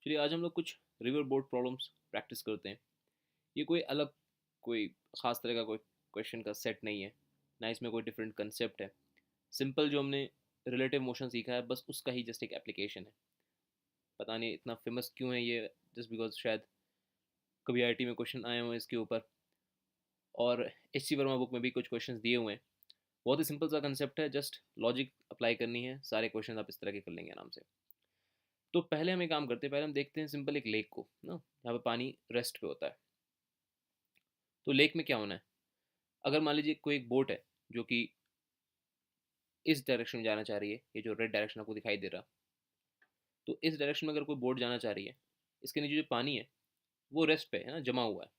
चलिए आज हम लोग कुछ रिवर बोर्ड प्रॉब्लम्स प्रैक्टिस करते हैं। ये कोई अलग कोई ख़ास तरह का कोई क्वेश्चन का सेट नहीं है, ना इसमें कोई डिफरेंट कंसेप्ट है। सिंपल जो हमने रिलेटिव मोशन सीखा है बस उसका ही जस्ट एक एप्लीकेशन है। पता नहीं इतना फेमस क्यों है ये, जस्ट बिकॉज शायद कभी आईआईटी में क्वेश्चन आए हुए हैं इसके ऊपर, और एच सी वर्मा बुक में भी कुछ क्वेश्चन दिए हुए हैं। बहुत ही सिंपल सा कंसेप्ट है, जस्ट लॉजिक अप्लाई करनी है, सारे क्वेश्चन आप इस तरह के कर लेंगे आराम से। तो पहले हम एक काम करते हैं, पहले हम देखते हैं सिंपल एक लेक को ना, जहाँ पे पानी रेस्ट पे होता है। तो लेक में क्या होना है, अगर मान लीजिए कोई एक बोट है जो कि इस डायरेक्शन में जाना चाह रही है, ये जो रेड डायरेक्शन आपको दिखाई दे रहा, तो इस डायरेक्शन में अगर कोई बोट जाना चाह रही है, इसके नीचे जो पानी है वो रेस्ट पे है ना, जमा हुआ है।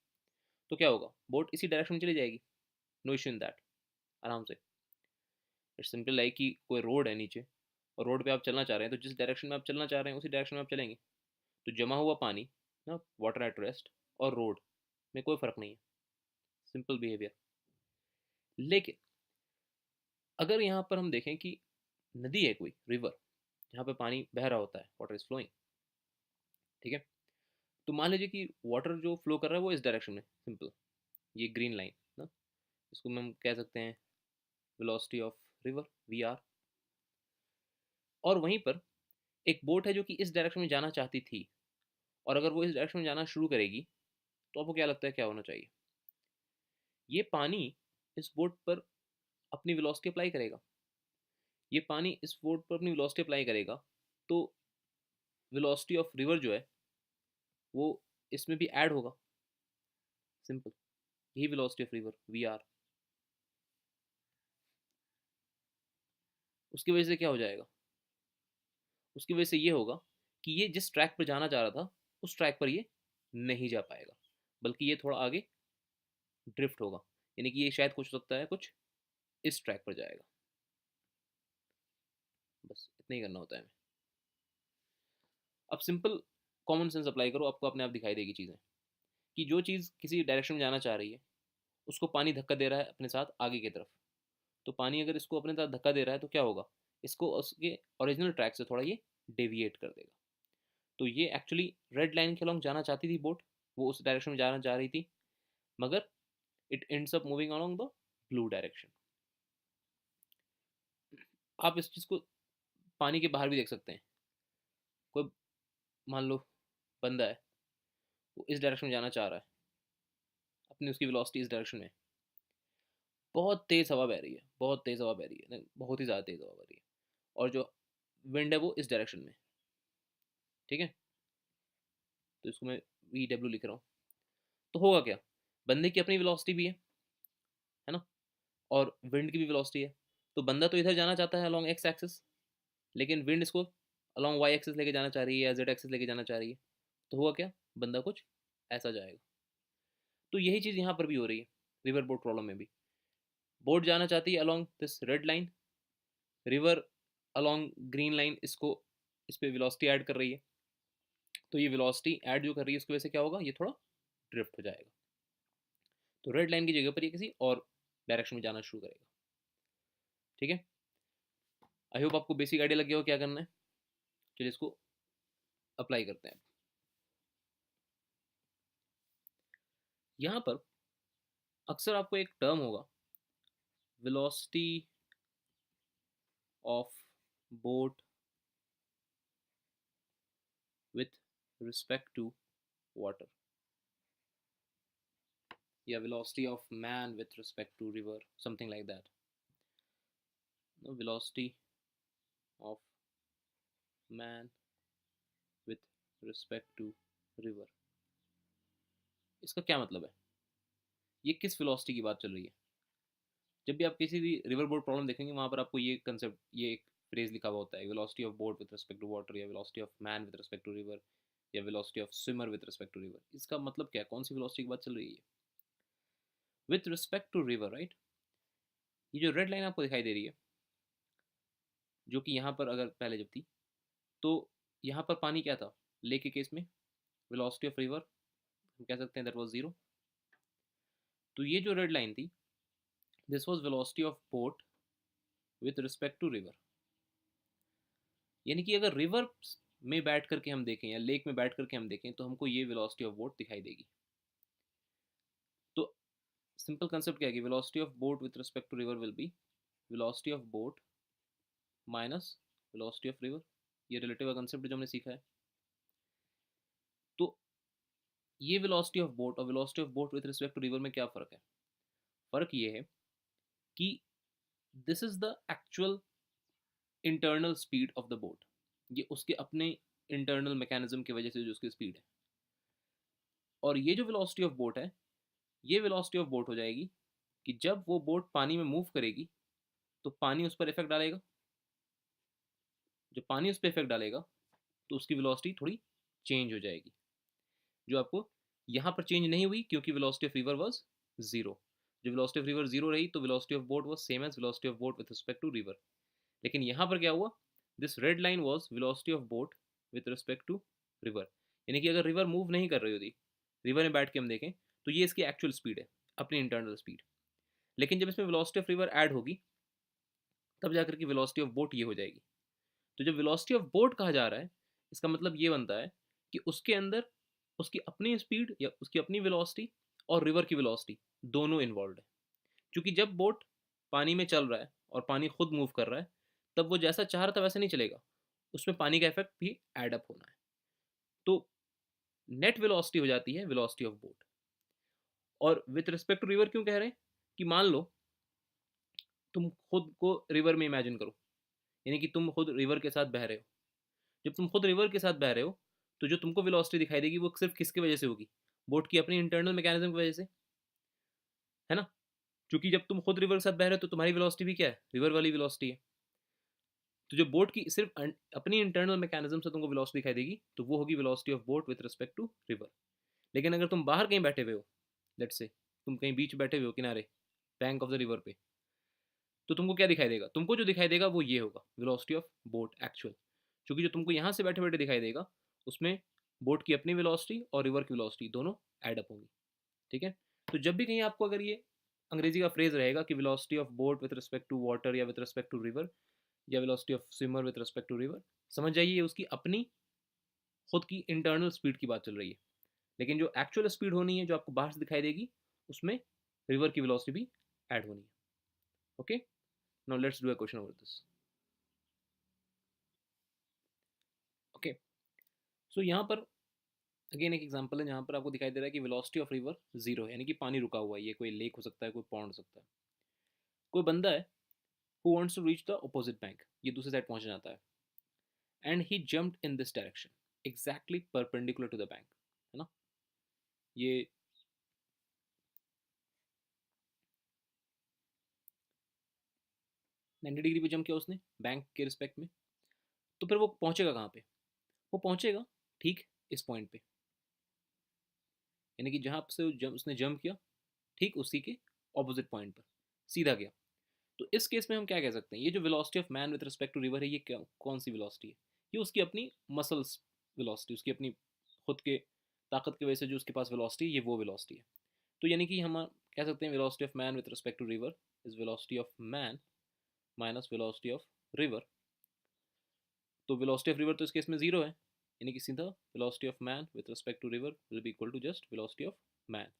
तो क्या होगा, बोट इसी डायरेक्शन में चली जाएगी, नो इशू इन दैट, आराम से। इट्स सिंपल लाइक कि कोई रोड है नीचे, और रोड पे आप चलना चाह रहे हैं, तो जिस डायरेक्शन में आप चलना चाह रहे हैं उसी डायरेक्शन में आप चलेंगे। तो जमा हुआ पानी ना, वाटर एट रेस्ट, और रोड में कोई फ़र्क नहीं है, सिंपल बिहेवियर। लेकिन अगर यहाँ पर हम देखें कि नदी है, कोई रिवर, जहाँ पे पानी बह रहा होता है, वाटर इज फ्लोइंग, ठीक है। तो मान लीजिए कि वाटर जो फ्लो कर रहा है वो इस डायरेक्शन में, सिंपल, ये ग्रीन लाइन ना, इसको हम कह सकते हैं velocity of river, V R. और वहीं पर एक बोट है जो कि इस डायरेक्शन में जाना चाहती थी, और अगर वो इस डायरेक्शन में जाना शुरू करेगी, तो आपको क्या लगता है क्या होना चाहिए? ये पानी इस बोट पर अपनी वेलोसिटी अप्लाई करेगा, ये पानी इस बोट पर अपनी वेलोसिटी अप्लाई करेगा, तो वेलोसिटी ऑफ रिवर जो है वो इसमें भी ऐड होगा, सिंपल। यही velocity of river, V R. उसकी वजह से क्या हो जाएगा, उसकी वजह से ये होगा कि ये जिस ट्रैक पर जाना चाह रहा था उस ट्रैक पर ये नहीं जा पाएगा, बल्कि ये थोड़ा आगे ड्रिफ्ट होगा। यानी कि ये शायद कुछ हो सकता है, कुछ इस ट्रैक पर जाएगा। बस इतना ही करना होता है हमें। अब सिंपल कॉमन सेंस अप्लाई करो, आपको अपने आप दिखाई देगी चीज़ें, कि जो चीज़ किसी डायरेक्शन में जाना चाह रही है उसको पानी धक्का दे रहा है अपने साथ आगे की तरफ। तो पानी अगर इसको अपने साथ धक्का दे रहा है तो क्या होगा, इसको उसके ओरिजिनल ट्रैक से थोड़ा ये डेविएट कर देगा। तो ये एक्चुअली रेड लाइन के अलॉन्ग जाना चाहती थी बोट, वो उस डायरेक्शन में जाना चाह रही थी, मगर it ends up moving along the blue direction. आप इस चीज़ को पानी के बाहर भी देख सकते हैं। कोई मान लो बंदा है, वो इस डायरेक्शन में जाना चाह रहा है, अपनी उसकी वेलोसिटी इस डायरेक्शन में, बहुत तेज़ हवा बह रही है, बहुत तेज़ हवा बह रही है, बहुत ही ज़्यादा तेज़ हवा बह रही है, और जो विंड है वो इस डायरेक्शन में, ठीक है। तो इसको मैं वी डब्ल्यू लिख रहा हूँ। तो होगा क्या, बंदे की अपनी वेलोसिटी भी है ना, और विंड की भी वेलोसिटी है। तो बंदा तो इधर जाना चाहता है अलॉन्ग एक्स एक्सिस, लेकिन विंड इसको अलॉन्ग वाई एक्सिस लेके जाना चाह रही है या जेड एक्सिस लेके जाना चाह रही है। तो हुआ क्या, बंदा कुछ ऐसा जाएगा। तो यही चीज़ यहाँ पर भी हो रही है, रिवर बोट प्रॉब्लम में भी। बोट जाना चाहती है along this red line, river along green line, इसको इस पर वेलोसिटी ऐड कर रही है। तो ये वेलोसिटी ऐड जो कर रही है उसकी वजह से क्या होगा, ये थोड़ा ड्रिफ्ट हो जाएगा। तो रेड लाइन की जगह पर ये किसी और डायरेक्शन में जाना शुरू करेगा, ठीक है। आई होप आपको बेसिक आइडिया लग गया हो क्या करना है। चलिए इसको अप्लाई करते हैं। यहाँ पर अक्सर आपको एक टर्म होगा, velocity of boat with respect to water, या velocity of man with respect to river, something like that. No, velocity of man with respect to river, इसका क्या मतलब है, ये किस वेलोसिटी की बात चल रही है। जब भी आप किसी भी रिवर बोट प्रॉब्लम देखेंगे वहां पर आपको ये कंसेप्ट, ये एक फ्रेज लिखा हुआ होता है, velocity of boat with respect to water, या velocity of man with respect to river, या velocity of swimmer with respect to river. इसका मतलब क्या है, कौन सी वेलोसिटी की बात चल रही है, with respect to river, right. ये जो रेड लाइन आपको दिखाई दे रही है, जो कि यहाँ पर अगर पहले जब थी, तो यहाँ पर पानी क्या था, लेक के केस में वेलोसिटी ऑफ रिवर हम कह सकते हैं दैट वाज जीरो। तो ये जो रेड लाइन थी, this was velocity of boat with respect to river. यानी कि अगर रिवर में बैठ करके हम देखें या लेक में बैठ करके हम देखें तो हमको ये वेलोसिटी ऑफ बोट दिखाई देगी। तो सिंपल कंसेप्ट क्या है कि velocity of boat with respect to river will be velocity of boat minus velocity of river. ये रिलेटिव का कंसेप्ट जो हमने सीखा है। तो ये वेलोसिटी ऑफ बोट और velocity of boat with respect to river में क्या फ़र्क है? फ़र्क ये है कि this is the actual internal speed of the boat. ये उसके अपने इंटरनल मैकेनिज्म की वजह से जो उसकी स्पीड है। और ये जो वेलोसिटी ऑफ बोट है, ये वेलोसिटी ऑफ बोट हो जाएगी कि जब वो बोट पानी में मूव करेगी तो पानी उस पर इफेक्ट डालेगा। जब पानी उस पर इफेक्ट डालेगा तो उसकी वेलोसिटी थोड़ी चेंज हो जाएगी, जो आपको यहाँ पर चेंज नहीं हुई क्योंकि velocity of river was zero. जो वेलोसिटी ऑफ रिवर जीरो रही तो velocity of boat was same as velocity of boat with respect to river. लेकिन यहाँ पर क्या हुआ, this red line was velocity of boat with respect to river. यानी कि अगर रिवर मूव नहीं कर रही होती, रिवर में बैठ के हम देखें तो ये इसकी एक्चुअल स्पीड है, अपनी इंटरनल स्पीड। लेकिन जब इसमें वेलोसिटी ऑफ रिवर ऐड होगी तब जाकर के वेलोसिटी ऑफ बोट ये हो जाएगी। तो जब वेलोसिटी ऑफ बोट कहा जा रहा है, इसका मतलब ये बनता है कि उसके अंदर उसकी अपनी स्पीड या उसकी अपनी वेलोसिटी और रिवर की वेलोसिटी दोनों इन्वॉल्व है। क्योंकि जब बोट पानी में चल रहा है और पानी खुद मूव कर रहा है, तब वो जैसा चाह रहा था वैसे नहीं चलेगा, उसमें पानी का इफेक्ट भी एड अप होना है। तो नेट वेलोसिटी हो जाती है वेलोसिटी ऑफ बोट। और विथ रिस्पेक्ट टू रिवर क्यों कह रहे हैं कि मान लो तुम खुद को रिवर में इमेजिन करो, यानी कि तुम खुद रिवर के साथ बह रहे हो। जब तुम खुद रिवर के साथ बह रहे हो तो जो तुमको वेलोसिटी दिखाई देगी वो सिर्फ किसकी वजह से होगी? बोट की अपनी इंटरनल मैकेनिज्म की वजह से, है ना? क्योंकि जब तुम खुद रिवर के साथ बह रहे हो तो तुम्हारी वेलोसिटी भी क्या है? रिवर वाली वेलोसिटी है। तो जो बोट की सिर्फ अपनी इंटरनल मैकेनिज्म से तुमको वेलोसिटी दिखाई देगी तो वो होगी velocity of boat with respect to river. लेकिन अगर तुम बाहर कहीं बैठे हुए हो, लेट्स से तुम कहीं बीच बैठे हुए हो किनारे, बैंक ऑफ द रिवर पे, तो तुमको क्या दिखाई देगा? तुमको जो दिखाई देगा वो ये होगा वेलोसिटी ऑफ बोट एक्चुअल। क्योंकि जो तुमको यहाँ से बैठे बैठे दिखाई देगा उसमें बोट की अपनी वेलोसिटी और रिवर की वेलोसिटी दोनों ऐड अप होंगी। ठीक है? तो जब भी कहीं आपको अगर ये अंग्रेजी का फ्रेज रहेगा कि velocity of boat with respect to water या विथ रिस्पेक्ट टू रिवर या velocity of swimmer with respect to river, समझ जाइए ये उसकी अपनी खुद की इंटरनल स्पीड की बात चल रही है। लेकिन जो एक्चुअल स्पीड होनी है जो आपको बाहर से दिखाई देगी उसमें रिवर की वेलोसिटी भी ऐड होनी है। Okay, now let's do a question over this. Okay, so यहाँ पर अगेन एक एग्जांपल है जहाँ पर आपको दिखाई दे रहा है कि वेलोसिटी ऑफ रिवर जीरो है, यानी कि पानी रुका हुआ है। ये कोई लेक हो सकता है, कोई पॉन्ड हो सकता है। कोई बंदा है who wants to reach the opposite bank, ये दूसरी साइड पहुंचना चाहता है, and he jumped in this direction exactly perpendicular to the bank, है ना? ये 90 डिग्री पे जंप किया उसने बैंक के रिस्पेक्ट में। तो फिर वो पहुंचेगा कहाँ पे? वो पहुंचेगा ठीक इस पॉइंट पे, यानी कि जहाँ से उसने जंप किया ठीक उसी के ऑपोजिट पॉइंट पर सीधा गया। तो इस केस में हम क्या कह सकते हैं, ये जो velocity of man with respect to river है, ये क्या कौन सी वेलोसिटी है? ये उसकी अपनी मसल्स वेलोसिटी, उसकी अपनी खुद के ताकत की वजह से जो उसके पास वेलोसिटी है, ये वो वेलोसिटी है। तो यानी कि हम कह सकते हैं velocity of man with respect to river is velocity of man minus velocity of river. तो वेलोसिटी ऑफ रिवर तो इस केस में जीरो है, यानी कि सीधा velocity of man with respect to river will be equal to just velocity of man.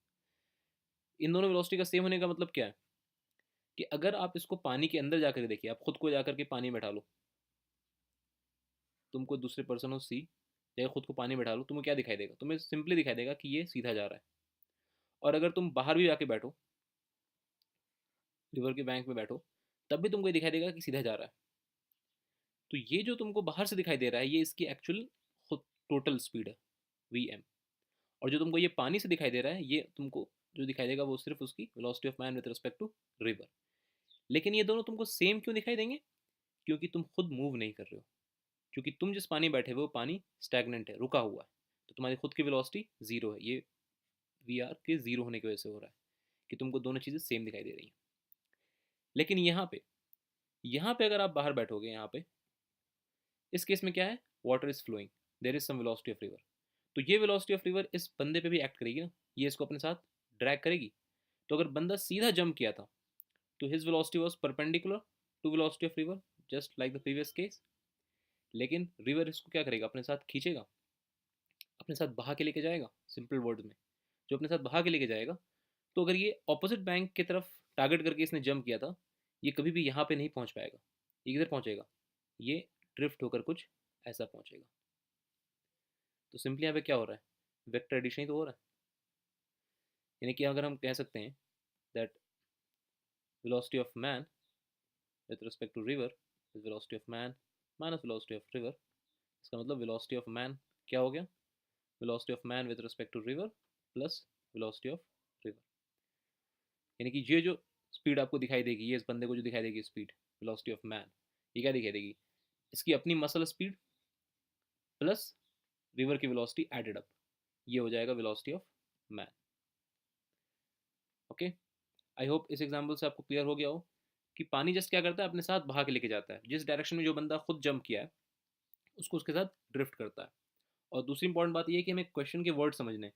इन दोनों वेलोसिटी का सेम होने का मतलब क्या है कि अगर आप इसको पानी के अंदर जाकर देखिए, आप खुद को जाकर के पानी में बैठा लो, तुमको दूसरे पर्सन हो सी या खुद को पानी में बैठा लो, तुम्हें क्या दिखाई देगा? तुम्हें सिंपली दिखाई देगा कि ये सीधा जा रहा है। और अगर तुम बाहर भी जाके बैठो, रिवर के बैंक में बैठो, तब भी तुमको ये दिखाई देगा कि सीधा जा रहा है। तो ये जो तुमको बाहर से दिखाई दे रहा है ये इसकी एक्चुअल खुद टोटल स्पीड है वी। और जो तुमको ये पानी से दिखाई दे रहा है ये तुमको जो दिखाई देगा वो सिर्फ उसकी velocity of man with respect to river. लेकिन ये दोनों तुमको सेम क्यों दिखाई देंगे? क्योंकि तुम खुद मूव नहीं कर रहे हो। क्योंकि तुम जिस पानी बैठे हुए हो पानी स्टैगनेंट है, रुका हुआ है, तो तुम्हारी खुद की वेलोसिटी जीरो है। ये वी आर के जीरो होने की वजह से हो रहा है कि तुमको दोनों चीज़ें सेम दिखाई दे रही हैं। लेकिन यहाँ पे अगर आप बाहर बैठोगे, यहाँ पे इस केस में क्या है, water is flowing, there is some velocity of river. तो ये वेलोसिटी ऑफ रिवर इस बंदे पे भी एक्ट करेगी ना, ये इसको अपने साथ ड्रैग करेगी। तो अगर बंदा सीधा जंप किया था तो his velocity was perpendicular to velocity of river, just like the previous case. लेकिन रिवर इसको क्या करेगा, अपने साथ खींचेगा, अपने साथ बहा के लेके जाएगा। सिंपल वर्ड में, जो अपने साथ बहा के लेके जाएगा। तो अगर ये ऑपोजिट बैंक की तरफ टारगेट करके इसने जंप किया था, ये कभी भी यहाँ पे नहीं पहुँच पाएगा। ये किधर पहुँचेगा, ये ड्रिफ्ट होकर कुछ ऐसा पहुँचेगा। तो सिंपली यहाँ पे क्या हो रहा है, वेक्टर एडिशन ही तो हो रहा है। यानी कि अगर हम कह सकते हैं that velocity of man with respect to river is velocity of man minus velocity of river। इसका मतलब velocity of man क्या हो गया, velocity of man with respect to river plus velocity of river। यानी कि ये जो स्पीड आपको दिखाई देगी, ये इस बंदे को जो दिखाई देगी स्पीड, velocity of man, ये क्या दिखाई देगी, इसकी अपनी मसल स्पीड प्लस रिवर की वेलोसिटी एडेड अप, ये हो जाएगा velocity of man. Okay, I hope इस एग्जांपल से आपको क्लियर हो गया हो कि पानी जस्ट क्या करता है, अपने साथ बहा के लेके जाता है। जिस डायरेक्शन में जो बंदा खुद जंप किया है उसको उसके साथ ड्रिफ्ट करता है। और दूसरी इंपॉर्टेंट बात यह है कि हमें क्वेश्चन के वर्ड समझने हैं।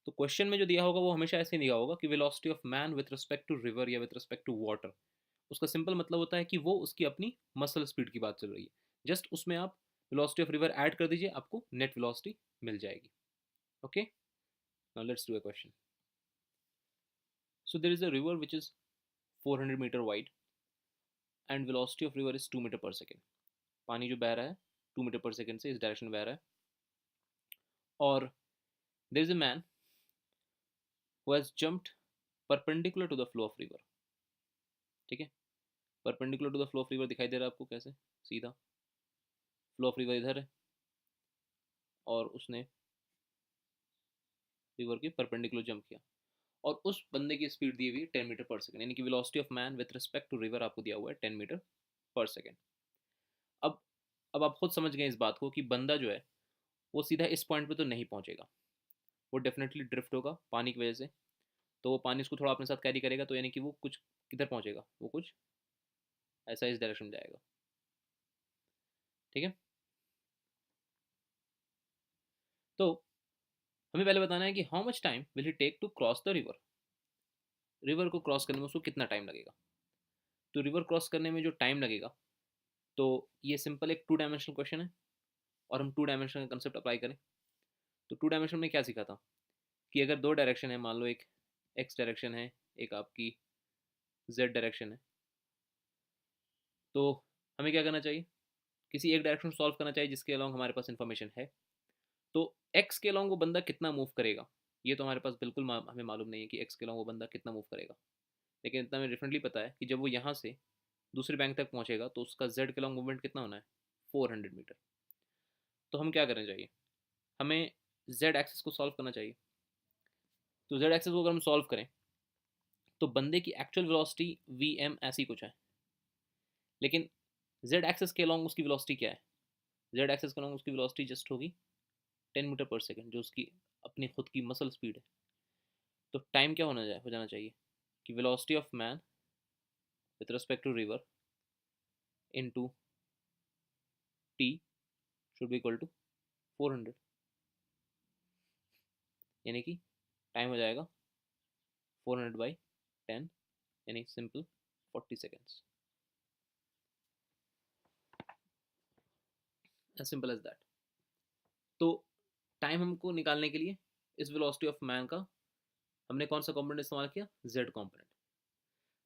तो क्वेश्चन में जो दिया होगा वो हमेशा ऐसे दिया होगा कि velocity of man with respect to river या विथ रिस्पेक्ट टू वाटर। उसका सिंपल मतलब होता है कि वो उसकी अपनी मसल स्पीड की बात चल रही है। जस्ट उसमें आप वेलोसिटी ऑफ रिवर ऐड कर दीजिए, आपको नेट वेलोसिटी मिल जाएगी। Okay, now let's do a question. So there is a river which is 400 meter wide and velocity of river is 2 meter per second। पानी जो बह रहा है 2 मीटर पर सेकेंड से इस डायरेक्शन में बह रहा है। और there is a man who has jumped perpendicular to the flow of river। ठीक है, perpendicular to the flow of river दिखाई दे रहा है आपको कैसे, सीधा फ्लो ऑफ रिवर इधर है और उसने रिवर के परपेंडिकुलर जंप किया और उस बंदे की स्पीड दी हुई है 10 मीटर पर सेकेंड। यानी कि velocity of man with respect to river आपको दिया हुआ है 10 मीटर पर सेकेंड। अब अब आप खुद समझ गए इस बात को कि बंदा जो है वो सीधा इस पॉइंट पे तो नहीं पहुंचेगा, वो डेफिनेटली ड्रिफ्ट होगा पानी की वजह से। तो वो पानी उसको थोड़ा अपने साथ कैरी करेगा, तो यानी कि वो कुछ किधर पहुंचेगा, वो कुछ ऐसा इस डायरेक्शन में जाएगा। ठीक है, तो हमें पहले बताना है कि how much time will he take to cross the river. River को क्रॉस करने में उसको कितना टाइम लगेगा। तो रिवर क्रॉस करने में जो टाइम लगेगा, तो ये सिंपल एक 2 डायमेंशनल क्वेश्चन है और हम 2 डायमेंशन का कंसेप्ट अप्लाई करें। तो 2 डायमेंशन में क्या सीखा था कि अगर 2 डायरेक्शन है, मान लो एक एक्स डायरेक्शन है, एक आपकी जेड डायरेक्शन है, तो हमें क्या करना चाहिए, किसी एक डायरेक्शन सॉल्व करना चाहिए जिसके अलॉन्ग हमारे पास इन्फॉर्मेशन है। तो एक्स के अलॉन्ग वो बंदा कितना मूव करेगा, ये तो हमारे पास बिल्कुल हमें मालूम नहीं है कि एक्स के अलॉन्ग वो बंदा कितना मूव करेगा। लेकिन इतना हमें डिफरेंटली पता है कि जब वो यहाँ से दूसरे बैंक तक पहुँचेगा तो उसका जेड के अलॉन्ग मूवमेंट कितना होना है, 400 मीटर। तो हम क्या करना चाहिए, हमें जेड एक्सिस को सॉल्व करना चाहिए। तो जेड एक्सिस को अगर हम सॉल्व करें तो बंदे की एक्चुअल वेलोसिटी वी एम ऐसी कुछ है, लेकिन जेड एक्सिस के अलॉन्ग उसकी वेलोसिटी क्या है, जेड एक्सिस के अलॉन्ग उसकी वेलोसिटी जस्ट होगी 10 मीटर पर सेकेंड, जो उसकी अपनी खुद की मसल स्पीड है। तो टाइम क्या हो जाना चाहिए कि velocity of man with respect to river into T should be equal to 400। यानी कि टाइम हो जाएगा 400/10, यानी simple 40 seconds, as simple as that. तो टाइम हमको निकालने के लिए इस वेलोसिटी ऑफ मैन का हमने कौन सा कॉम्पोनेंट इस्तेमाल किया, जेड कॉम्पोनेंट।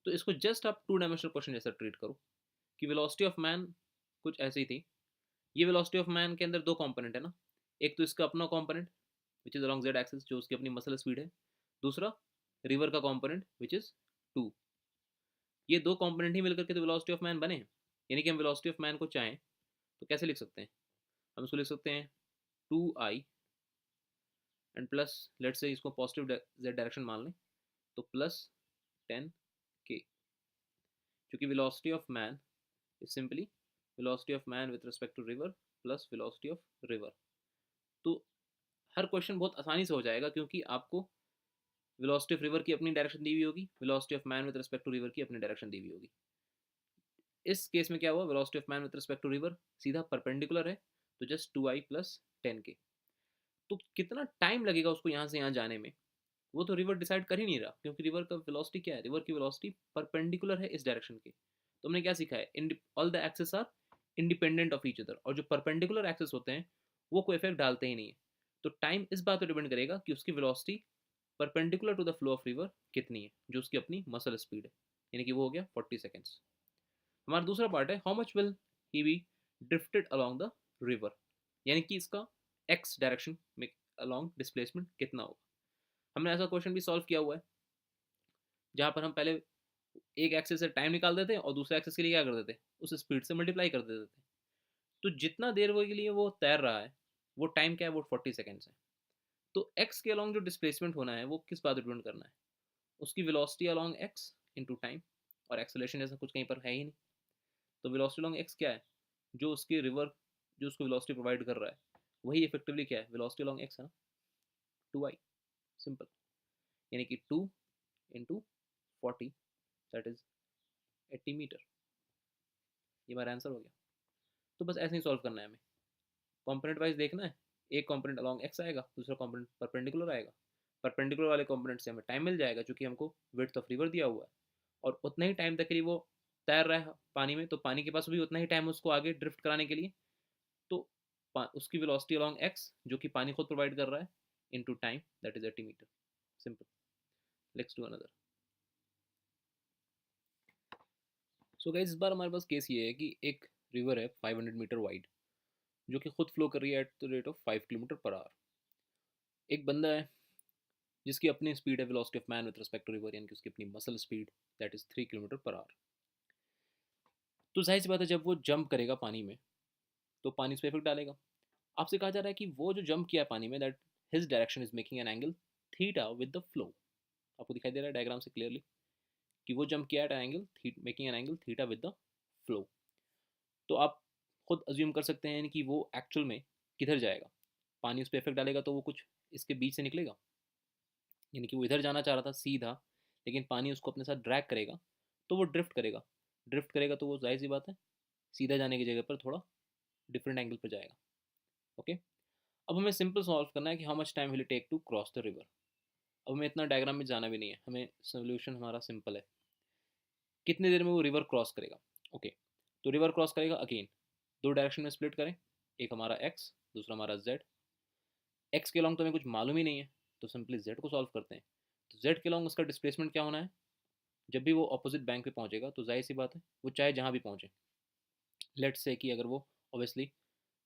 तो इसको जस्ट आप 2 डायमेंशनल क्वेश्चन जैसा ट्रीट करो कि वेलोसिटी ऑफ मैन कुछ ऐसी थी। ये वेलोसिटी ऑफ मैन के अंदर 2 कॉम्पोनेंट है ना, एक तो इसका अपना component which is along Z axis जो उसकी अपनी मसल स्पीड है, दूसरा रिवर का कॉम्पोनेंट विच इज 2। ये 2 कॉम्पोनेंट ही मिलकर के तो वेलोसिटी ऑफ मैन बने हैं। यानी कि हम वेलोसिटी ऑफ मैन को चाहें तो कैसे लिख सकते हैं, हम इसको लिख सकते हैं 2i and plus let's say इसको पॉजिटिव जेड डायरेक्शन मान लें तो प्लस 10k, क्योंकि velocity of man is simply velocity of man with respect to river plus velocity of river. तो हर क्वेश्चन बहुत आसानी से हो जाएगा क्योंकि आपको वेलोसिटी ऑफ रिवर की अपनी डायरेक्शन दी हुई होगी, velocity of man with respect to river की अपनी डायरेक्शन दी हुई होगी। इस केस में क्या हुआ, velocity of man with respect to river सीधा परपेंडिकुलर है, तो जस्ट 2i प्लस 10k। तो कितना टाइम लगेगा उसको यहाँ से यहाँ जाने में, वो तो रिवर डिसाइड कर ही नहीं रहा, क्योंकि रिवर का वेलोसिटी क्या है, रिवर की वेलोसिटी परपेंडिकुलर है इस डायरेक्शन के। तो हमने क्या सीखा है, all the axes are independent of each other, और जो परपेंडिकुलर एक्सेस होते हैं वो कोई इफेक्ट डालते ही नहीं है। तो टाइम इस बात पर डिपेंड करेगा कि उसकी velocity perpendicular to the flow of river कितनी है, जो उसकी अपनी मसल स्पीड है, यानी कि वो हो गया 40 सेकेंड्स। हमारा दूसरा पार्ट है how much will he be drifted along the river, यानी कि इसका एक्स डायरेक्शन में अलोंग डिस्प्लेसमेंट कितना होगा। हमने ऐसा क्वेश्चन भी सॉल्व किया हुआ है जहाँ पर हम पहले एक एक्सेस से टाइम निकाल देते हैं और दूसरे एक्सेस के लिए क्या कर देते, उस स्पीड से मल्टीप्लाई कर देते थे। तो जितना देर वो के लिए वो तैर रहा है, वो टाइम क्या है, वो 40 सेकेंड्स है। तो एक्स के अलॉन्ग जो डिस्प्लेसमेंट होना है वो किस बात पर डिपेंड करना है, उसकी velocity along x into time, और एक्सेलरेशन जैसा कुछ कहीं पर है ही नहीं। तो वेलोसिटी अलॉन्ग एक्स क्या है, जो उसकी रिवर जो उसको वेलोसिटी प्रोवाइड कर रहा है, वही इफेक्टिवली क्या है, वेलोसिटी अलॉन्ग एक्स है ना, 2i, सिंपल। यानी कि 2 इंटू 40, दैट इज 80 मीटर। ये हमारा आंसर हो गया। तो बस ऐसे ही सॉल्व करना है हमें, कॉम्पोनेंट वाइज देखना है। एक कॉम्पोनेंट अलॉन्ग एक्स आएगा, दूसरा कॉम्पोनेंट परपेंडिकुलर आएगा। परपेंडिकुलर वाले कॉम्पोनेंट से हमें टाइम मिल जाएगा क्योंकि हमको विड्थ ऑफ रिवर दिया हुआ है, और उतना ही टाइम तक के लिए वो तैर रहा है पानी में, तो पानी के पास भी उतना ही टाइम उसको आगे ड्रिफ्ट कराने के लिए। तो उसकी वेलोसिटी अलॉन्ग एक्स जो कि पानी खुद प्रोवाइड कर रहा है into time, that is 80 metre, simple. Let's do another. So guys, इस बार हमारे पास केस ये है कि एक रिवर है 500 मीटर वाइड, जो कि खुद फ्लो कर रही है at the rate of 5 kilometre per hour. एक बंदा है जिसकी अपनी स्पीड है velocity of man with respect to river, यानी कि उसकी अपनी muscle speed, that is 3 kilometre per hour. तो जाहिर सी बात है जब वो जंप करेगा पानी में तो पानी उस पर इफेक्ट डालेगा। आपसे कहा जा रहा है कि वो जो जंप किया पानी में, that his direction is making an angle theta with the flow. आपको दिखाई दे रहा है डायग्राम से क्लियरली कि वो जंप किया at angle making an angle theta with the flow. तो आप खुद अज्यूम कर सकते हैं कि वो एक्चुअल में किधर जाएगा, पानी उस पर इफेक्ट डालेगा तो वो कुछ इसके बीच से निकलेगा, यानी कि वो इधर जाना चाह रहा था सीधा, लेकिन पानी उसको अपने साथ ड्रैग करेगा तो वो ड्रिफ्ट करेगा। ड्रिफ्ट करेगा तो वो जाहिर सी बात है सीधा जाने की जगह पर थोड़ा डिफरेंट एंगल पर जाएगा। ओके, अब हमें सिंपल सॉल्व करना है कि how much time will take to cross the river. अब हमें इतना डायग्राम में जाना भी नहीं है, हमें सोल्यूशन हमारा सिंपल है, कितनी देर में वो रिवर क्रॉस करेगा। ओके, तो रिवर क्रॉस करेगा अगेन दो डायरेक्शन में स्प्लिट करें, एक हमारा एक्स, दूसरा हमारा जेड। एक्स के लॉन्ग तो हमें कुछ मालूम ही नहीं है, तो सिंपली जेड को सॉल्व करते हैं। तो जेड के लॉन्ग उसका डिस्प्लेसमेंट क्या होना है, जब भी वो अपोजिट बैंक पे पहुंचेगा तो जाहिर सी बात है वो चाहे जहाँ भी पहुंचे, लेट्स से कि अगर वो ऑब्वियसली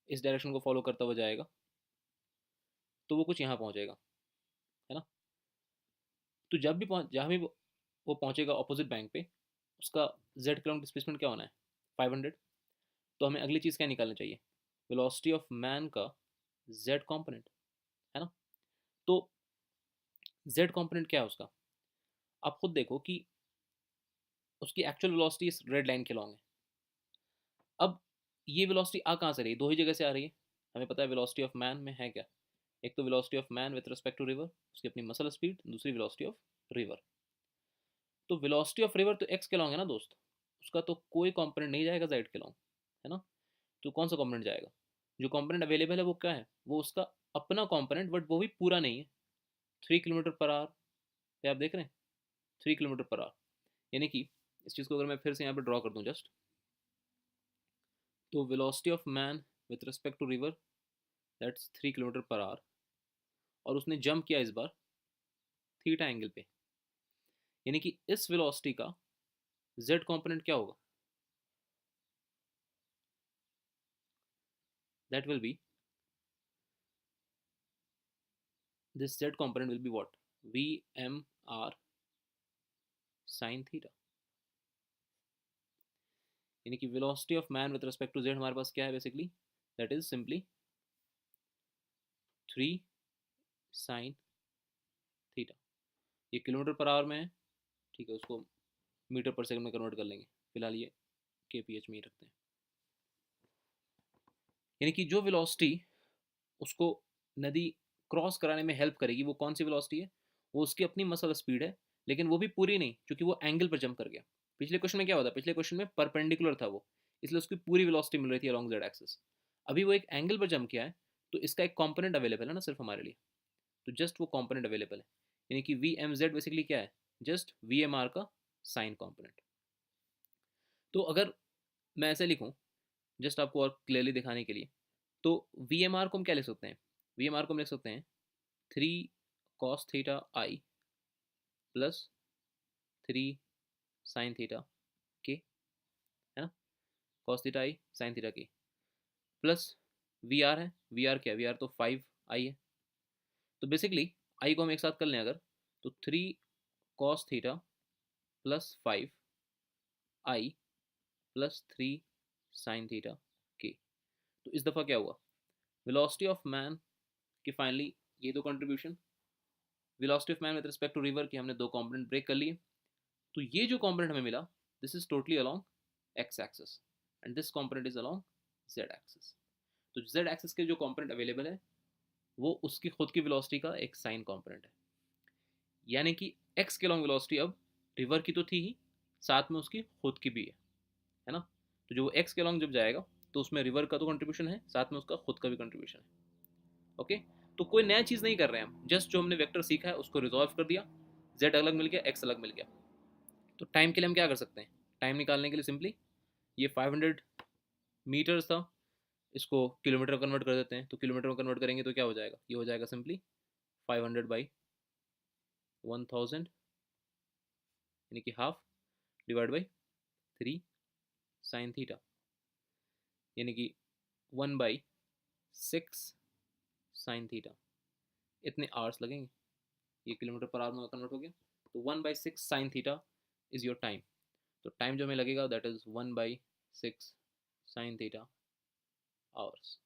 इस डायरेक्शन को फॉलो करता हुआ जाएगा तो वो कुछ यहाँ पहुंचेगा, है ना। तो जब भी जहाँ भी वो पहुंचेगा अपोजिट बैंक पे, उसका जेड के लॉन्ग डिस्प्लेसमेंट क्या होना है, 500। तो हमें अगली चीज़ क्या निकालनी चाहिए, वेलोसिटी ऑफ मैन का जेड कॉम्पोनेंट, है ना। तो जेड कॉम्पोनेंट क्या है उसका, आप खुद देखो कि उसकी एक्चुअल वेलोसिटी इस रेड लाइन के लॉन्ग है। अब ये वेलोसिटी आ कहाँ से रही है, दो ही जगह से आ रही है। हमें पता है वेलोसिटी ऑफ मैन में है क्या, एक तो velocity of man with respect to river, उसकी अपनी मसल स्पीड, दूसरी वेलोसिटी ऑफ रिवर। तो वेलोसिटी ऑफ रिवर तो एक्स के लॉन्ग है ना दोस्त, उसका तो कोई कंपोनेंट नहीं जाएगा जेड के लॉन्ग, है ना। तो कौन सा कंपोनेंट जाएगा, जो कंपोनेंट अवेलेबल है वो क्या है, वो उसका अपना कंपोनेंट, बट वो भी पूरा नहीं है। 3 किलोमीटर पर आवर पे आप देख रहे हैं, 3 किलोमीटर पर आवर, यानी कि इस चीज़ को अगर मैं फिर से यहाँ पे ड्रॉ कर दूँ जस्ट, तो velocity of man with respect to river that's 3 kilometre per hour, और उसने जंप किया इस बार थीटा एंगल पे, यानी कि इस वेलोसिटी का जेड कंपोनेंट क्या होगा, that will be, this z component will be what, vmr sin theta, यानी कि velocity of man with respect to Z हमारे पास क्या है basically, that is simply 3 sin theta. ये किलोमीटर पर आवर में है, ठीक है, उसको मीटर पर सेकंड में कन्वर्ट कर लेंगे, फिलहाल ये के पी एच में ही रखते हैं। यानी कि जो वेलोसिटी उसको नदी क्रॉस कराने में हेल्प करेगी वो कौन सी वेलोसिटी है, वो उसकी अपनी मसल स्पीड है, लेकिन वो भी पूरी नहीं क्योंकि वो एंगल पर जंप कर गया। पिछले क्वेश्चन में क्या होता, पिछले क्वेश्चन में परपेंडिकुलर था वो, इसलिए उसकी पूरी वेलोसिटी मिल रही थी अलॉन्ग जेड एक्सिस। अभी वो एक एंगल पर जंप किया है, तो इसका एक कंपोनेंट अवेलेबल है ना सिर्फ हमारे लिए, तो जस्ट वो कंपोनेंट अवेलेबल है, यानी कि वी एम जेड बेसिकली क्या है, जस्ट वी एम आर का साइन कंपोनेंट। तो अगर मैं ऐसे लिखूं जस्ट आपको और क्लियरली दिखाने के लिए। तो वी एम आर को हम क्या लिख सकते हैं? वी एम आर को हम लिख सकते हैं 3 cos θ i प्लस 3 sin θ के, है ना, cos θ i sin θ के, प्लस वी आर है, वी आर क्या है, वी आर तो 5i है। तो बेसिकली आई को हम एक साथ कर लें अगर, तो 3 cos θ plus 5i plus 3 sin θ के। तो इस दफ़ा क्या हुआ, वेलोसिटी ऑफ मैन की फाइनली ये दो contribution, velocity of man with respect to river की हमने दो कंपोनेंट ब्रेक कर लिए। तो ये जो कंपोनेंट हमें मिला, this is totally along x axis and this component is along Z axis. तो जेड एक्सिस के जो कंपोनेंट अवेलेबल है वो उसकी खुद की वेलोसिटी का एक साइन कंपोनेंट है, यानी कि एक्स के लॉन्ग वेलोसिटी अब रिवर की तो थी ही, साथ में उसकी खुद की भी है ना। तो जो एक्स के लॉन्ग जब जाएगा तो उसमें रिवर का तो कंट्रीब्यूशन है, साथ में उसका खुद का भी कंट्रीब्यूशन है। ओके, तो कोई नया चीज़ नहीं कर रहे हैं हम, जस्ट जो हमने वेक्टर सीखा है उसको रिजॉल्व कर दिया, जेड अलग मिल गया, एक्स अलग मिल गया। तो टाइम के लिए हम क्या कर सकते हैं, टाइम निकालने के लिए सिंपली ये 500 मीटर्स था, इसको किलोमीटर कन्वर्ट कर देते हैं। तो किलोमीटर में कन्वर्ट करेंगे तो क्या हो जाएगा, ये हो जाएगा सिंपली 500/1000 यानी कि हाफ डिवाइड बाई 3 sin θ यानी कि 1/6 sin θ। इतने आवर्स लगेंगे, ये किलोमीटर पर आवर में कन्वर्ट हो गया। तो 1/6 sin θ इज़ योर टाइम। तो टाइम जो हमें लगेगा that is 1/6 sin θ hours.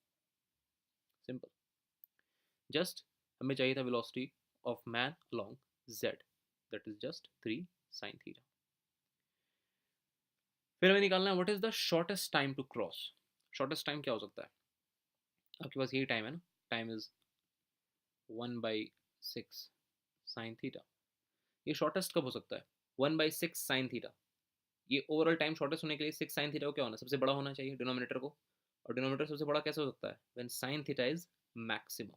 Simple, just हमें चाहिए था velocity of man along Z, that is just 3 sin θ। फिर हमें निकालना है what is the shortest time to cross. Shortest time क्या हो सकता है, आपके पास यही टाइम है ना, टाइम इज 1/6 sin θ। ये शॉर्टेस्ट कब हो सकता है, 1/6 sin θ। ये ओवरऑल टाइम शॉर्टेस्ट होने के लिए 6 sin θ को क्या होना, सबसे बड़ा होना चाहिए डिनोमिनेटर को, और डिनोमिनेटर सबसे बड़ा कैसे हो सकता है, व्हेन sin θ इज मैक्सिमम।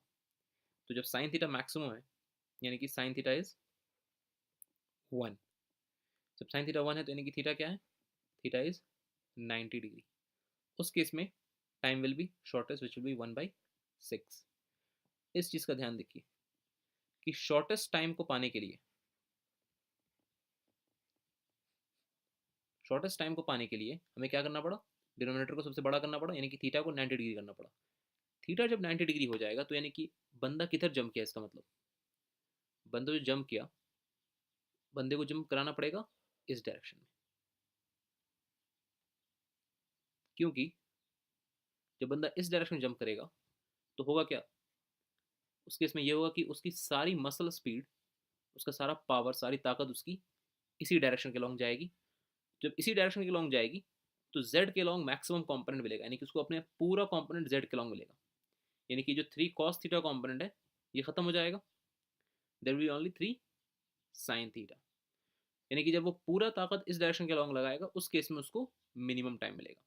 तो जब sin θ मैक्सिमम है यानी कि sin θ इज 1, जब sin θ 1 है तो यानी कि थीटा क्या है, थीटा इज 90 डिग्री। उस केस में time will B shortest which will be 1/6। इस चीज़ का ध्यान देखिए कि शॉर्टेस्ट टाइम को पाने के लिए, शॉर्टेस्ट टाइम को पाने के लिए हमें क्या करना पड़ा, डिनोमिनेटर को सबसे बड़ा करना पड़ा, यानी कि थीटा को 90 डिग्री करना पड़ा। थीटा जब 90 डिग्री हो जाएगा तो यानी कि बंदा किधर जंप किया, इसका मतलब बंदा जो जंप किया, बंदे को जंप कराना पड़ेगा इस डायरेक्शन में, क्योंकि जब बंदा इस डायरेक्शन में जंप करेगा तो होगा क्या, उस केस में ये होगा कि उसकी सारी मसल स्पीड, उसका सारा पावर, सारी ताकत उसकी इसी डायरेक्शन के लॉन्ग जाएगी। जब इसी डायरेक्शन के लॉन्ग जाएगी तो जेड के लॉन्ग मैक्सिमम कंपोनेंट मिलेगा, यानी कि उसको अपने पूरा कंपोनेंट जेड के लॉन्ग मिलेगा। यानी कि जो 3 cos θ कंपोनेंट है ये खत्म हो जाएगा, there will be only 3 sin θ। यानी कि जब वो पूरा ताकत इस डायरेक्शन के लॉन्ग लगाएगा उस केस में उसको मिनिमम टाइम मिलेगा।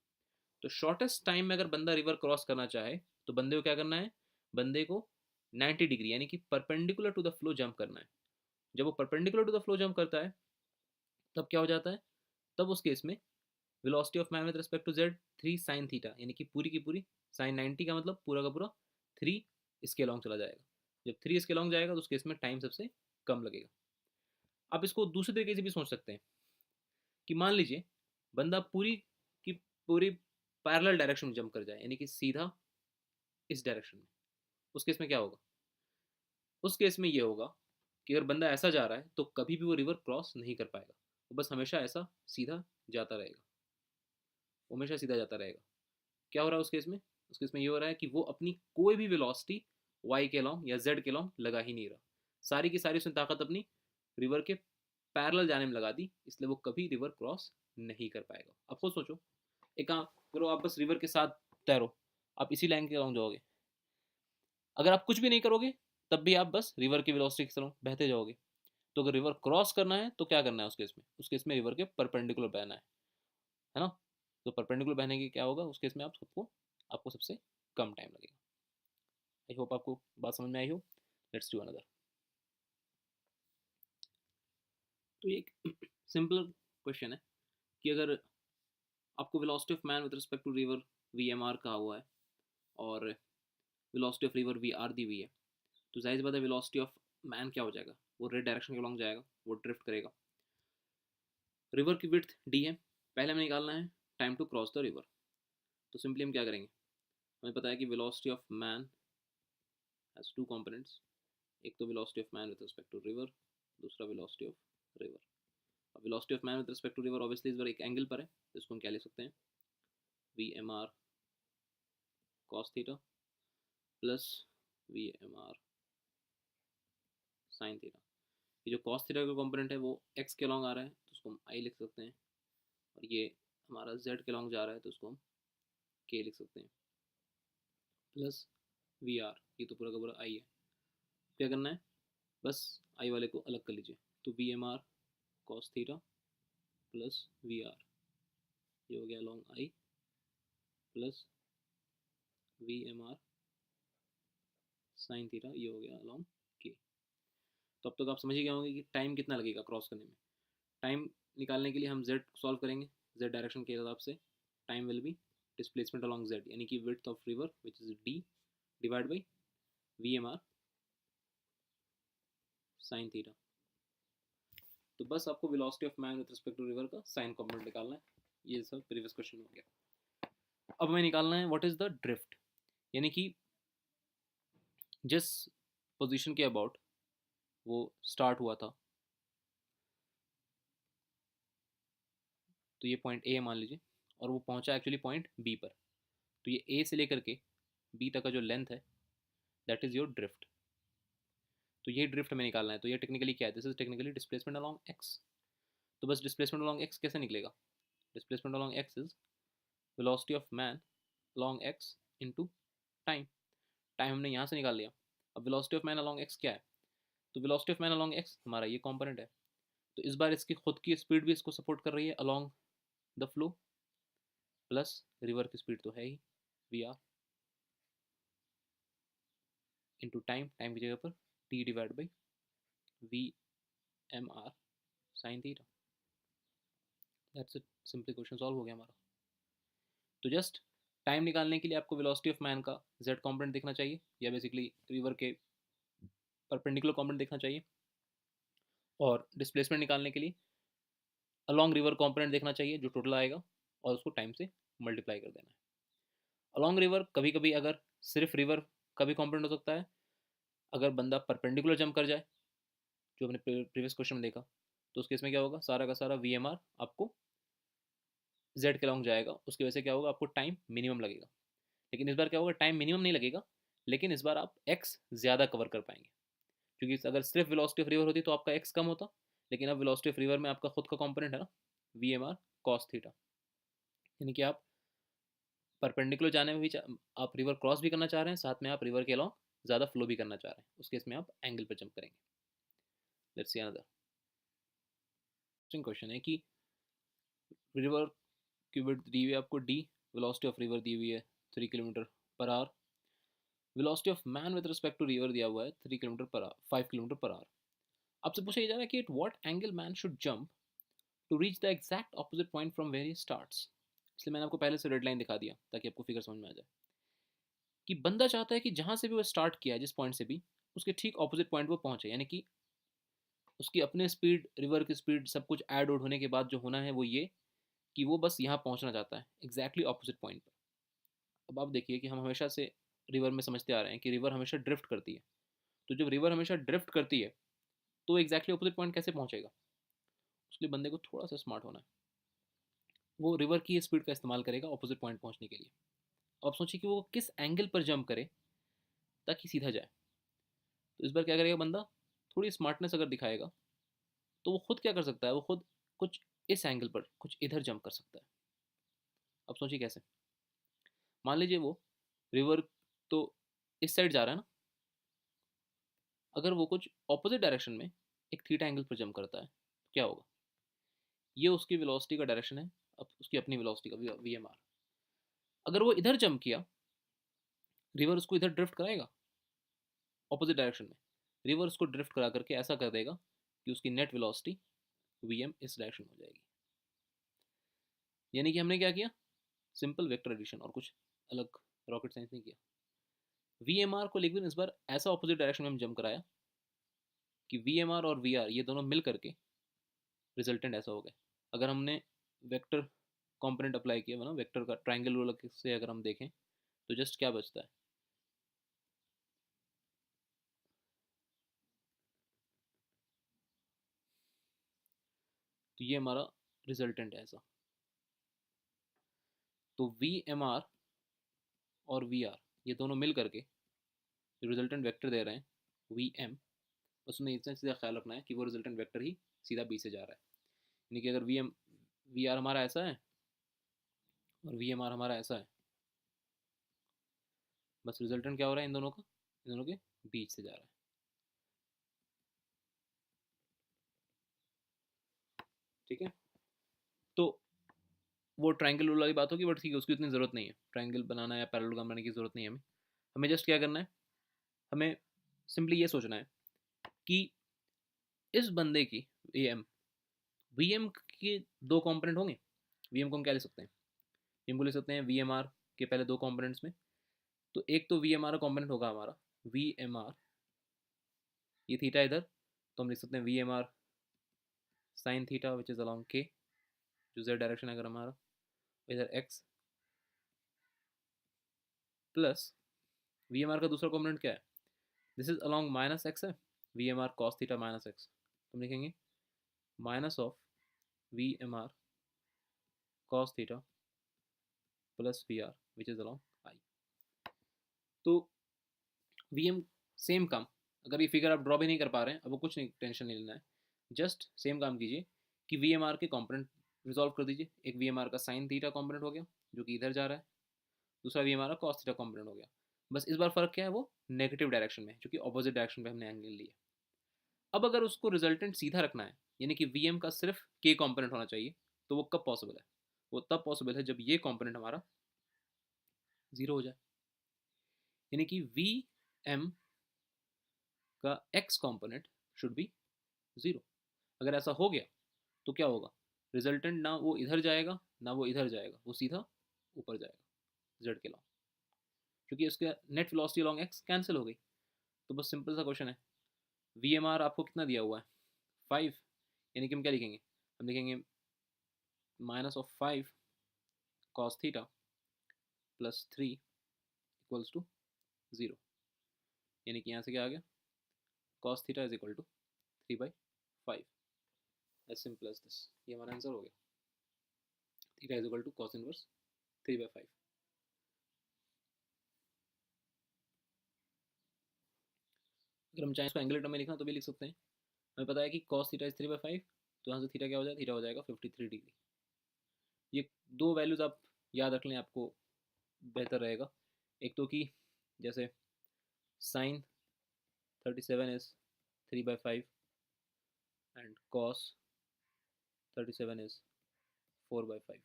तो शॉर्टेस्ट टाइम में अगर बंदा रिवर क्रॉस करना चाहे तो बंदे को क्या करना है, बंदे को 90 डिग्री यानी कि perpendicular to the flow jump करना है। जब वो perpendicular to the flow jump करता है तब क्या हो जाता है, तब उस केस में velocity of man with respect to Z 3 sin θ यानी कि पूरी की पूरी साइन 90 का मतलब पूरा का पूरा 3 इसके लॉन्ग चला जाएगा। जब 3 इसके लॉन्ग जाएगा तो उस केस में टाइम सबसे कम लगेगा। आप इसको दूसरे तरीके से भी सोच सकते हैं कि मान लीजिए बंदा पूरी की पूरी पैरेलल डायरेक्शन में जंप कर जाए, यानी कि सीधा इस डायरेक्शन में, उस केस में क्या होगा, उस केस में ये होगा कि अगर बंदा ऐसा जा रहा है तो कभी भी वो रिवर क्रॉस नहीं कर पाएगा, वो बस हमेशा ऐसा सीधा जाता रहेगा, हमेशा सीधा जाता रहेगा। क्या हो रहा है उस केस में, उस केस में ये हो रहा है कि वो अपनी कोई भी वेलोसिटी वाई के लॉन्ग या जेड के लॉन्ग लगा ही नहीं रहा, सारी की सारी उसने ताकत अपनी रिवर के पैरेलल जाने में लगा दी, इसलिए वो कभी रिवर क्रॉस नहीं कर पाएगा। अब खुद सोचो, एक काम करो, आप बस रिवर के साथ तैरो, आप इसी लाइन के लॉन्ग जाओगे। अगर आप कुछ भी नहीं करोगे तब भी आप बस रिवर की वेलोसिटी के साथ बहते जाओगे। तो अगर रिवर क्रॉस करना है तो क्या करना है उस केस में, उस केस में रिवर के परपेंडिकुलर बहना है ना। तो परपेंडिकुलर बहने की क्या होगा, उस केस में आप सबको, आपको सबसे कम टाइम लगेगा। आई होप आपको बात समझ में आई हो। Let's do another. तो ये एक सिंपल क्वेश्चन है कि अगर आपको velocity of man with respect to river V M R कहा हुआ है और velocity of river V R दी हुई है, तो जाहिर सी बात है वेलोसिटी ऑफ मैन क्या हो जाएगा, वो रेड डायरेक्शन के अलॉन्ग जाएगा, वो ड्रिफ्ट करेगा। रिवर की विड्थ डी है, पहले हमें निकालना है time to cross the river. तो सिंपली हम क्या करेंगे, हमें पता है कि velocity of man has two components, एक तो velocity of man with respect to river, दूसरा वेलोसिटी ऑफ रिवर। अब velocity of man with respect to river obviously इस बार एक एंगल पर है, जिसको हम क्या लिख सकते हैं, V M R cos theta plus V M R sine theta. ये जो कॉस थीटा का कंपोनेंट है वो एक्स के अलॉन्ग आ रहा है, तो उसको हम आई लिख सकते हैं, और ये हमारा जेड के अलॉन्ग जा रहा है, तो उसको हम के लिख सकते हैं, प्लस वी आर, ये तो पूरा का पूरा आई है। क्या करना है, बस आई वाले को अलग कर लीजिए, तो V M R cos theta plus V R, ये हो गया along I, plus V M R sine theta, ये हो गया अलॉन्ग के। तो अब तक आप समझ ही गए होंगे कि टाइम कितना लगेगा क्रॉस करने में। टाइम निकालने के लिए हम z सॉल्व करेंगे, z डायरेक्शन के हिसाब से time will be displacement along z, यानी कि width of river which is d divide by V M R sine theta. तो बस आपको velocity of man with respect to river का साइन कॉम्पोनेंट निकालना है, ये सब प्रीवियस क्वेश्चन हो गया। अब हमें निकालना है व्हाट इज द ड्रिफ्ट, यानी कि जिस पोजीशन के अबाउट वो स्टार्ट हुआ था, तो ये पॉइंट ए मान लीजिए, और वो पहुंचा एक्चुअली पॉइंट बी पर, तो ये ए से लेकर के बी तक का जो लेंथ है दैट इज योर ड्रिफ्ट। तो ये ड्रिफ्ट हमें निकालना है, तो ये टेक्निकली क्या है, this is technically displacement along x. तो बस डिस्प्लेसमेंट अलॉन्ग एक्स कैसे निकलेगा, displacement along x is velocity of man along x into time. Time हमने यहाँ से निकाल लिया, अब velocity of man along x क्या है, तो velocity of man along x हमारा ये कंपोनेंट है, तो इस बार इसकी खुद की स्पीड भी इसको सपोर्ट कर रही है along the flow, plus river की स्पीड तो है ही V R, into time, time की जगह पर T divide by V M R sine theta. That's it, simply question solve हो गया हमारा। तो जस्ट टाइम निकालने के लिए आपको वेलोसिटी ऑफ मैन का जेड कॉम्पोनेंट देखना चाहिए, या बेसिकली रिवर के परपेंडिकुलर कॉम्पोनेंट देखना चाहिए, और डिस्प्लेसमेंट निकालने के लिए अलॉन्ग रिवर कॉम्पोनेंट देखना चाहिए जो टोटल आएगा, और उसको टाइम से मल्टीप्लाई कर देना है। अलॉन्ग रिवर कभी कभी अगर सिर्फ रिवर का भी कॉम्पोनेंट हो सकता है, अगर बंदा परपेंडिकुलर जंप कर जाए, जो हमने प्रीवियस क्वेश्चन में देखा, तो उस केस में क्या होगा, सारा का सारा वी एम आर आपको जेड के अलॉन्ग जाएगा, उसकी वजह से क्या होगा, आपको टाइम मिनिमम लगेगा। लेकिन इस बार क्या होगा, टाइम मिनिमम नहीं लगेगा, लेकिन इस बार आप एक्स ज़्यादा कवर कर पाएंगे, क्योंकि अगर सिर्फ वेलोसिटी ऑफ रिवर होती तो आपका एक्स कम होता, लेकिन अब वेलोसिटी ऑफ रिवर में आपका खुद का कंपोनेंट है ना, V M R cos theta, यानी कि आप परपेंडिकुलर जाने में भी आप रिवर क्रॉस भी करना चाह रहे हैं, साथ में आप रिवर के अलॉन्ग ज़्यादा फ्लो भी करना चाह रहे हैं, उस केस में आप एंगल पर जंप करेंगे। लेट्स सी अनदर क्वेश्चन है कि रिवर की विड्थ दी हुई है आपको डी, वेलोसिटी ऑफ रिवर दी हुई है 3 kilometre per hour, velocity of man with respect to river दिया हुआ है 3 kilometre per our, 5 kilometre per our. आपसे पूछा जा रहा है कि at what angle man should jump to reach the exact opposite point from where he starts. इसलिए मैंने आपको पहले से रेड लाइन दिखा दिया ताकि आपको फिगर समझ में आ जाए कि बंदा चाहता है कि जहाँ से भी वो स्टार्ट किया, जिस पॉइंट से भी, उसके ठीक ऑपोजिट पॉइंट वो पहुँचे, यानी कि उसकी अपनी स्पीड, रिवर की स्पीड, सब कुछ ऐड आउट होने के बाद जो होना है वो ये कि वो बस यहाँ पहुँचना चाहता है एग्जैक्टली ऑपोजिट पॉइंट पर। अब आप देखिए कि हम हमेशा से रिवर में समझते आ रहे हैं कि रिवर हमेशा ड्रिफ्ट करती है, तो जब रिवर हमेशा ड्रिफ्ट करती है तो एग्जैक्टली ऑपोजिट पॉइंट कैसे पहुँचेगा, उसके बंदे को थोड़ा सा स्मार्ट होना है, वो रिवर की स्पीड का इस्तेमाल करेगा ऑपोजिट पॉइंट पहुँचने के लिए। अब आप सोचिए कि वो किस एंगल पर जंप करे ताकि सीधा जाए, तो इस बार क्या करेगा बंदा, थोड़ी स्मार्टनेस अगर दिखाएगा तो वो खुद क्या कर सकता है, वो खुद कुछ इस एंगल पर कुछ इधर जंप कर सकता है। अब सोचिए कैसे, मान लीजिए वो रिवर तो इस साइड जा रहा है ना, अगर वो कुछ ऑपोजिट डायरेक्शन में एक थीटा एंगल पर जंप करता है तो क्या होगा, ये उसकी वेलोसिटी का डायरेक्शन है, अब उसकी अपनी वेलोसिटी का वी एम आर। अगर वो इधर जंप किया, रिवर उसको इधर ड्रिफ्ट कराएगा ऑपोजिट डायरेक्शन में, रिवर उसको ड्रिफ्ट करा करके ऐसा कर देगा कि उसकी नेट वेलोसिटी वी एम इस डायरेक्शन में हो जाएगी। यानी कि हमने क्या किया, सिंपल वेक्टर एडिशन, और कुछ अलग रॉकेट साइंस नहीं किया। वी एम आर को लिख भी इस बार ऐसा ऑपोजिट डायरेक्शन में हम जंप कराया कि वी एम आर और वी आर ये दोनों मिल करके रिजल्टेंट ऐसा हो गया। अगर हमने वेक्टर कंपोनेंट अप्लाई किया ना, वेक्टर का ट्राइंगल रूल से अगर हम देखें तो जस्ट क्या बचता है, तो ये हमारा रिजल्टेंट है ऐसा। तो वी एम आर और वी आर ये दोनों मिल करके जो रिजल्टेंट वेक्टर दे रहे हैं वी एम, उसमें इतना सीधा ख्याल रखना है कि वो रिजल्टेंट वेक्टर ही सीधा बी से जा रहा है। यानी कि अगर वी आर हमारा ऐसा है और वी एम आर हमारा ऐसा है, बस रिजल्टेंट क्या हो रहा है इन दोनों का, इन दोनों के बीच से जा रहा है। ठीक है, तो वो ट्रायंगल रूल वाली बात होगी, बट ठीक है उसकी उतनी ज़रूरत नहीं है, ट्रायंगल बनाना या पैरेललोग्राम बनाने की ज़रूरत नहीं है हमें। हमें जस्ट क्या करना है, हमें सिंपली ये सोचना है कि इस बंदे की वी एम, वी एम के दो कंपोनेंट होंगे। वी एम को हम क्या ले सकते हैं, वी एम को ले सकते हैं वी एम आर के पहले दो कंपोनेंट्स में। तो एक तो वी एम आर का कॉम्पोनेंट होगा हमारा वी एम आर, ये थीटा इधर, तो हम लिख सकते हैं V M R sine theta which is along K, जो जेड डायरेक्शन है अगर हमारा, इधर X, plus V M R का दूसरा कॉम्पोनेंट क्या है, this is along minus X है, V M R cos theta minus X, तो हम लिखेंगे minus of V M R cos theta plus V R which is along I. तो V M same काम, अगर ये फिगर आप ड्रॉ भी नहीं कर पा रहे हैं, अब वो कुछ नहीं, टेंशन नहीं लेना है, जस्ट सेम काम कीजिए कि वी एम आर के कॉम्पोनेंट रिजॉल्व कर दीजिए। एक वी एम आर का साइन थीटा कॉम्पोनेंट हो गया जो कि इधर जा रहा है, दूसरा वी एम आर का कॉस थीटा कॉम्पोनेंट हो गया। बस इस बार फर्क क्या है, वो नेगेटिव डायरेक्शन में, जो कि ऑपोजिट डायरेक्शन में हमने एंगल लिया। अब अगर उसको रिजल्टेंट सीधा रखना है, यानी कि वी एम का सिर्फ के कॉम्पोनेंट होना चाहिए, तो वो कब पॉसिबल है, वो तब पॉसिबल है जब ये कॉम्पोनेंट हमारा जीरो हो जाए, यानी कि वी एम का x component should be zero. अगर ऐसा हो गया तो क्या होगा, रिजल्टेंट ना वो इधर जाएगा ना वो इधर जाएगा, वो सीधा ऊपर जाएगा जेड के लॉन्ग, क्योंकि उसका net velocity along x cancel हो गई। तो बस सिंपल सा क्वेश्चन है, वी एम आर आपको कितना दिया हुआ है 5, यानी कि हम क्या लिखेंगे, हम लिखेंगे minus of 5 cos theta plus 3 equals to 0, यानी कि यहाँ से क्या आ गया, cos theta is equal to 3/5, as simple as this, ये हमारा आंसर हो गया, theta is equal to cos inverse 3/5। अगर हम चाहें इसको एंगुलर टर्म में लिखना तो भी लिख सकते हैं, हमें पता है कि कॉस थीटा इज 3/5, तो यहाँ से थीटा क्या हो जाएगा, थीटा हो जाएगा 53 डिग्री। ये दो वैल्यूज़ आप याद रख लें, आपको बेहतर रहेगा। एक तो कि जैसे sine 37 is 3/5 and cos 37 is 4/5,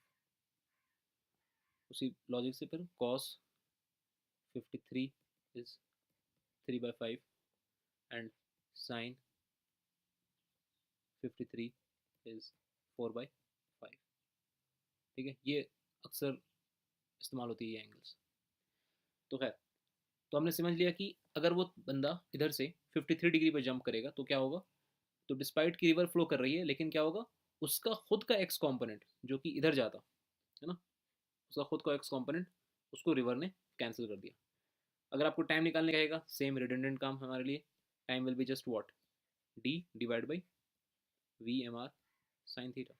उसी लॉजिक से फिर cos 53 is 3/5 and sine 53 is 4/5। ठीक है, ये अक्सर इस्तेमाल होती है ये एंगल्स। तो खैर, तो हमने समझ लिया कि अगर वो बंदा इधर से 53 डिग्री पर जंप करेगा तो क्या होगा, तो डिस्पाइट की रिवर फ्लो कर रही है, लेकिन क्या होगा, उसका खुद का एक्स कॉम्पोनेंट जो कि इधर जाता है ना, उसका खुद का एक्स कॉम्पोनेंट उसको रिवर ने कैंसिल कर दिया। अगर आपको टाइम निकालने का रहेगा, सेम रिडंडेंट काम हमारे लिए, time will be just what, D divide by V M R sine theta.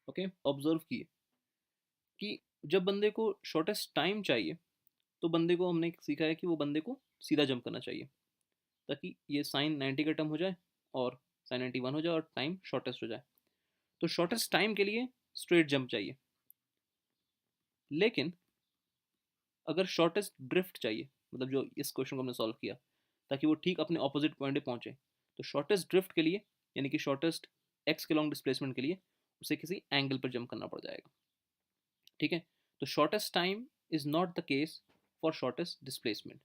Okay, observe किए कि जब बंदे को शॉर्टेस्ट टाइम चाहिए तो बंदे को हमने सीखा है कि वो बंदे को सीधा जंप करना चाहिए, ताकि ये साइन 90 का टर्म हो जाए और साइन 91 हो जाए और टाइम शॉर्टेस्ट हो जाए। तो शॉर्टेस्ट टाइम के लिए स्ट्रेट जंप चाहिए, लेकिन अगर शॉर्टेस्ट ड्रिफ्ट चाहिए, मतलब जो इस क्वेश्चन को हमने सॉल्व किया ताकि वो ठीक अपने ऑपोजिट पॉइंट पे पहुंचे, तो शॉर्टेस्ट ड्रिफ्ट के लिए, यानी कि शॉर्टेस्ट एक्स के लॉन्ग डिस्प्लेसमेंट के लिए, उसे किसी एंगल पर जंप करना पड़ जाएगा। ठीक है, तो shortest time is not the case for shortest displacement.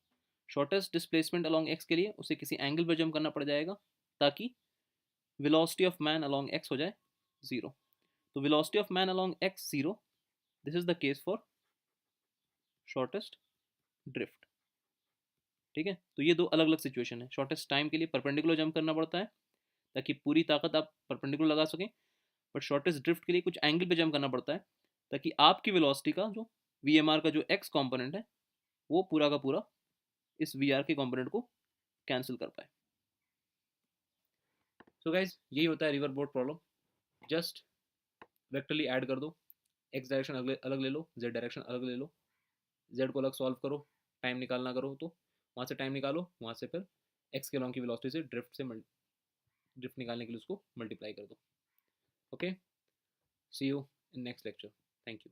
Shortest displacement along x के लिए उसे किसी एंगल पर जंप करना पड़ जाएगा ताकि velocity of man along x हो जाए 0। तो velocity of man along x 0, this is the case for shortest drift. ठीक है, तो ये दो अलग अलग सिचुएशन है। शॉर्टेस्ट टाइम के लिए परपेंडिकुलर जंप करना पड़ता है ताकि पूरी ताकत आप परपेंडिकुलर लगा सकें, बट शॉर्टेस्ट ड्रिफ्ट के लिए कुछ एंगल पे जंप करना पड़ता है ताकि आपकी वेलोसिटी का जो वी का जो एक्स कॉम्पोनेंट है वो पूरा का पूरा इस वी के कॉम्पोनेंट को कैंसिल कर पाए। सो गाइज यही होता है river boat problem. Just vectorly add कर दो, एक्स डायरेक्शन अलग अलग ले लो, जेड डायरेक्शन अलग ले लो, जेड को अलग सॉल्व करो, टाइम निकालना करो तो वहाँ से टाइम निकालो, वहाँ से फिर एक्स के लॉन्ग की वेलोसिटी से ड्रिफ्ट निकालने के लिए उसको मल्टीप्लाई कर दो। Okay, see you in next lecture. Thank you.